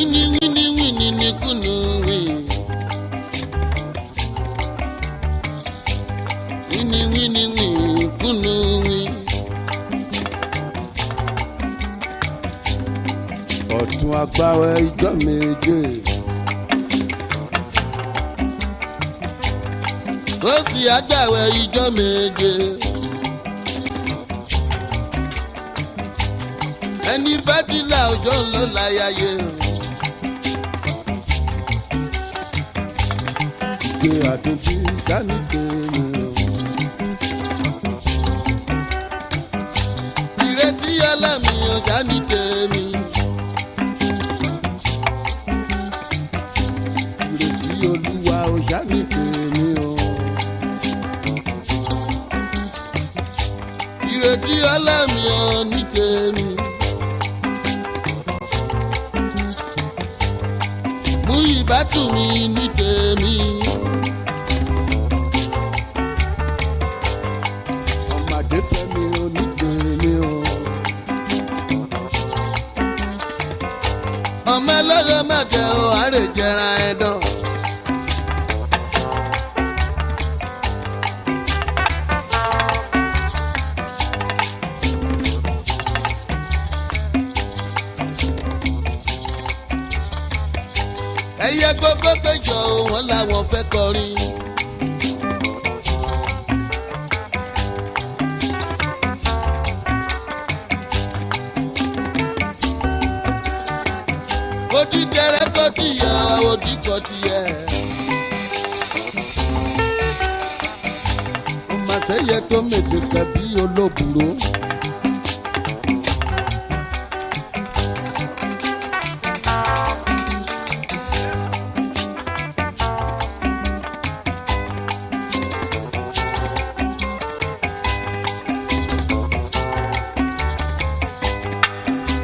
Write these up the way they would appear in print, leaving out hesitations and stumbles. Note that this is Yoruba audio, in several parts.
Winnie ni kunu wi. Winnie kunu wi. Ọ̀tún agbáwẹ̀ ìjọ méje. Ó sì agbáwẹ̀ ìjọ méje. Ẹni Fátílà ọjọ́ ńlọ láyàyè. Ìgbé àtúntí dání tèmi o. Ìrètí ọlọ́mi ọjà ní tèmi. Ìrètí Olúwa ọjà ní tèmi o. Ìrètí ọlọ́mi ọ ní tèmi. Mú ìbátú mi ní tèmi. Ọmọdé fẹ́ mi ò ní tèmi o. Ọmọ ẹlẹ́rọ má jẹ́ o, àárẹ̀ jẹra ẹ̀dán. Ẹyẹ gbogbo péjọ wọn làwọn fẹ́ kọrin. Odi jẹrẹ kọ tiyẹ, odi kọ tiyẹ. Ó mà sẹ́yẹ tó mètè tàbí olóbùrò.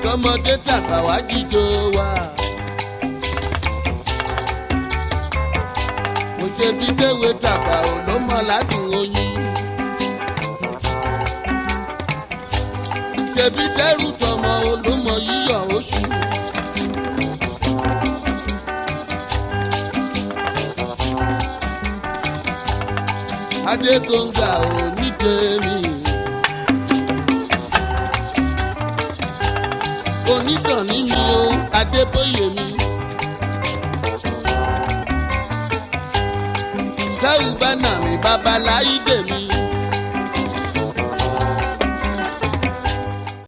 Tọmọdé tàgbà wá jíjó wa. Mo ṣe bí déwé tàgbà ò ló mọ ládùn oyin. Ṣebí dẹ́rù tọmọ ò ló mọ yíyọ oṣù. Adégbòǹgà ò ní tèmi. Onísànní mi o, Adébóyè mi. Sáwù bánà mi babaláyé